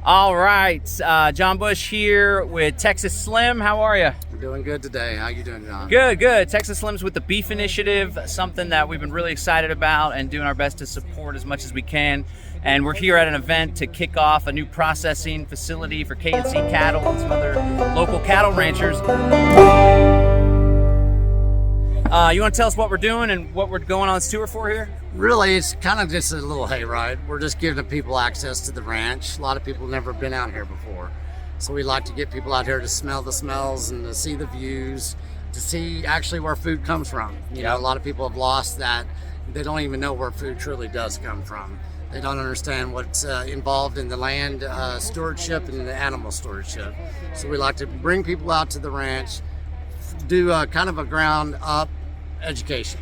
All right, John Bush here with Texas Slim. How are you? We're doing good today. How you doing, John? Good. Texas Slim's with the Beef Initiative, something that we've been really excited about and doing our best to support as much as we can. And we're here at an event to kick off a new processing facility for K&C cattle and some other local cattle ranchers. You want to tell us what we're doing and what we're going on this tour for here? Really, it's kind of just a little hayride. We're just giving people access to the ranch. A lot of people have never been out here before. So we like to get people out here to smell the smells and to see the views, to see actually where food comes from. You know, a lot of people have lost that. They don't even know where food truly does come from. They don't understand what's involved in the land stewardship and the animal stewardship. So we like to bring people out to the ranch, do kind of a ground up education.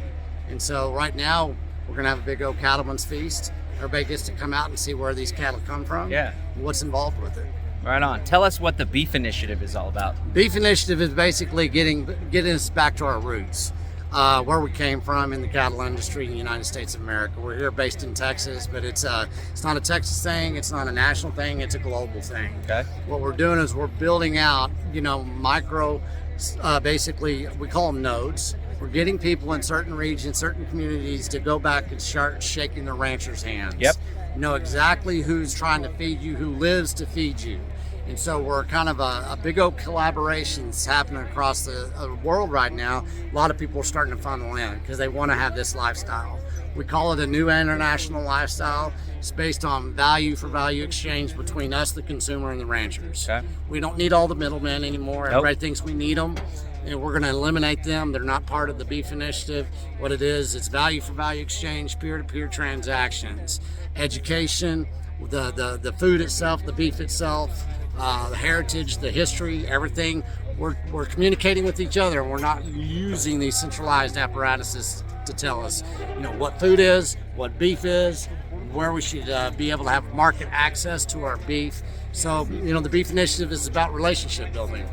And so right now we're going to have a big old cattleman's feast. Everybody gets to come out and see where these cattle come from. Yeah. And what's involved with it. Right on. Tell us what the Beef Initiative is all about. Beef Initiative is basically getting us back to our roots, where we came from in the cattle industry in the United States of America. We're here based in Texas, but it's not a Texas thing. It's not a national thing. It's a global thing. Okay. What we're doing is we're building out, micro, basically we call them nodes. We're getting people in certain regions, certain communities to go back and start shaking the ranchers' hands. Yep. Know exactly who's trying to feed you, who lives to feed you. And so we're kind of a big old collaborations happening across the world right now. A lot of people are starting to funnel in because they want to have this lifestyle. We call it a new international lifestyle. It's based on value for value exchange between us, the consumer, and the ranchers. Okay. We don't need all the middlemen anymore. Nope. Everybody thinks we need them. And we're going to eliminate them. They're not part of the Beef Initiative. What it is, it's value for value exchange, peer-to-peer transactions, education, the food itself, the beef itself, the heritage, the history, everything. We're communicating with each other. We're not using these centralized apparatuses to tell us, what food is, what beef is, where we should be able to have market access to our beef. So, the Beef Initiative is about relationship building.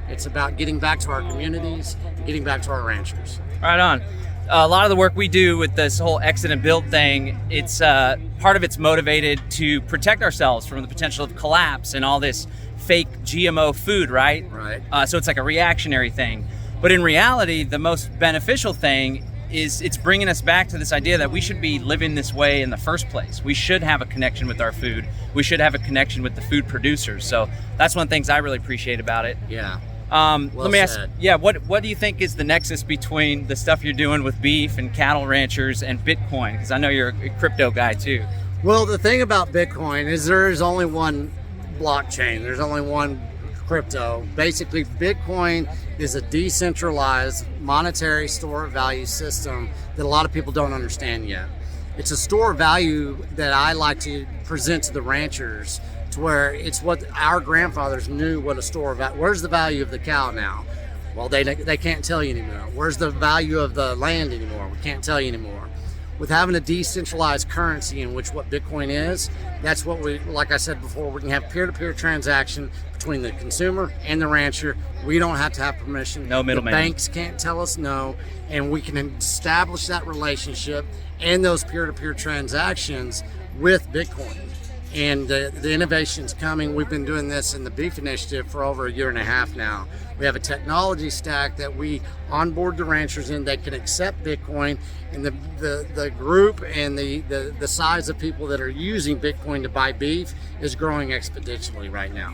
It's about getting back to our communities, getting back to our ranchers. Right on. A lot of the work we do with this whole exit and build thing, it's part of it's motivated to protect ourselves from the potential of collapse and all this fake GMO food, right? Right. So it's like a reactionary thing. But in reality, the most beneficial thing is it's bringing us back to this idea that we should be living this way in the first place. We should have a connection with our food. We should have a connection with the food producers. So that's one of the things I really appreciate about it. Yeah. Let me ask, what do you think is the nexus between the stuff you're doing with beef and cattle ranchers and Bitcoin? Because I know you're a crypto guy too. Well, the thing about Bitcoin is there is only one blockchain. There's only one crypto. Basically, Bitcoin is a decentralized monetary store of value system that a lot of people don't understand yet. It's a store of value that I like to present to the ranchers, to where it's what our grandfathers knew what a store of value. Where's the value of the cow now? Well, they can't tell you anymore. Where's the value of the land anymore? We can't tell you anymore. With having a decentralized currency in which what Bitcoin is, that's what we, like I said before, we can have peer-to-peer transaction between the consumer and the rancher. We don't have to have permission. No middleman. The banks can't tell us no, and we can establish that relationship and those peer-to-peer transactions with Bitcoin. And the innovation's coming. We've been doing this in the Beef Initiative for over a year and a half now. We have a technology stack that we onboard the ranchers in. They can accept Bitcoin, and the group and the size of people that are using Bitcoin to buy beef is growing exponentially right now.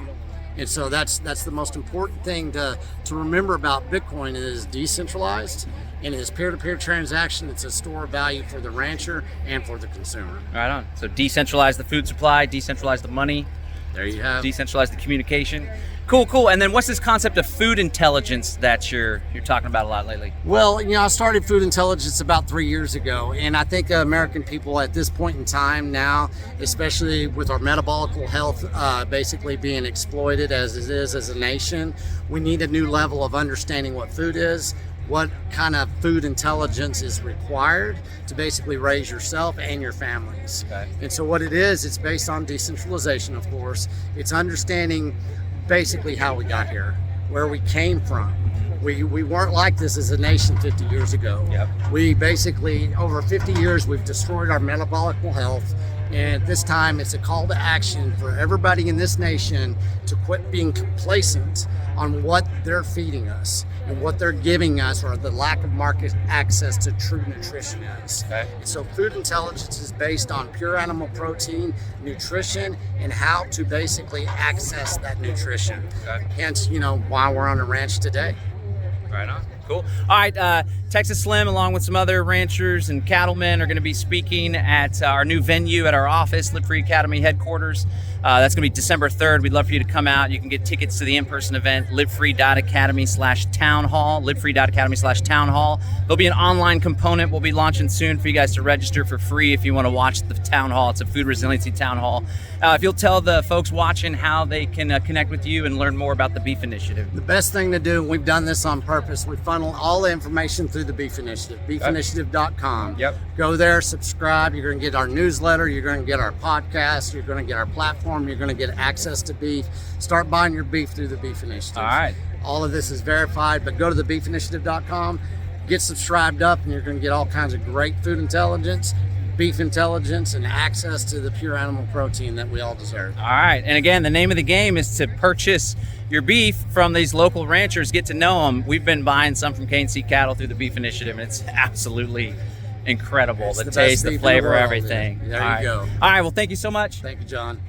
And so that's the most important thing to remember about Bitcoin. It is decentralized, and it is peer-to-peer transaction. It's a store of value for the rancher and for the consumer. Right on. So decentralize the food supply, decentralize the money. There you have. Decentralize the communication. Cool. And then what's this concept of food intelligence that you're talking about a lot lately? Well, I started food intelligence about 3 years ago, and I think American people at this point in time now, especially with our metabolic health basically being exploited as it is as a nation, we need a new level of understanding what food is, what kind of food intelligence is required to basically raise yourself and your families. Okay. And so what it is, it's based on decentralization, of course. It's understanding basically how we got here, where we came from. We weren't like this as a nation 50 years ago. Yep. We basically, over 50 years, we've destroyed our metabolic health. And at this time, it's a call to action for everybody in this nation to quit being complacent on what they're feeding us and what they're giving us, or the lack of market access to true nutrition is. Okay. So food intelligence is based on pure animal protein, nutrition, and how to basically access that nutrition. Okay. Hence, why we're on a ranch today. Right on. Cool. All right. Texas Slim, along with some other ranchers and cattlemen, are going to be speaking at our new venue at our office, Live Free Academy headquarters. That's going to be December 3rd. We'd love for you to come out. You can get tickets to the in-person event, livefree.academy/town hall, livefree.academy/town hall. There'll be an online component we'll be launching soon for you guys to register for free if you want to watch the town hall. It's a food resiliency town hall. If you'll tell the folks watching how they can connect with you and learn more about the Beef Initiative. The best thing to do, and we've done this on purpose, we funnel all the information through the Beef Initiative, beefinitiative.com. Yep. Go there, subscribe. You're going to get our newsletter. You're going to get our podcast. You're going to get our platform. You're going to get access to beef. Start buying your beef through the Beef Initiative. All right. All of this is verified, but go to the beefinitiative.com, get subscribed up, and you're going to get all kinds of great food intelligence, beef intelligence, and access to the pure animal protein that we all deserve. All right. And again, the name of the game is to purchase your beef from these local ranchers, get to know them. We've been buying some from K&C Cattle through the Beef Initiative, and it's absolutely incredible. It's The the taste, best the beef in the flavor, world, everything. dude. There All you right. go. All right. Well, thank you so much. Thank you, John.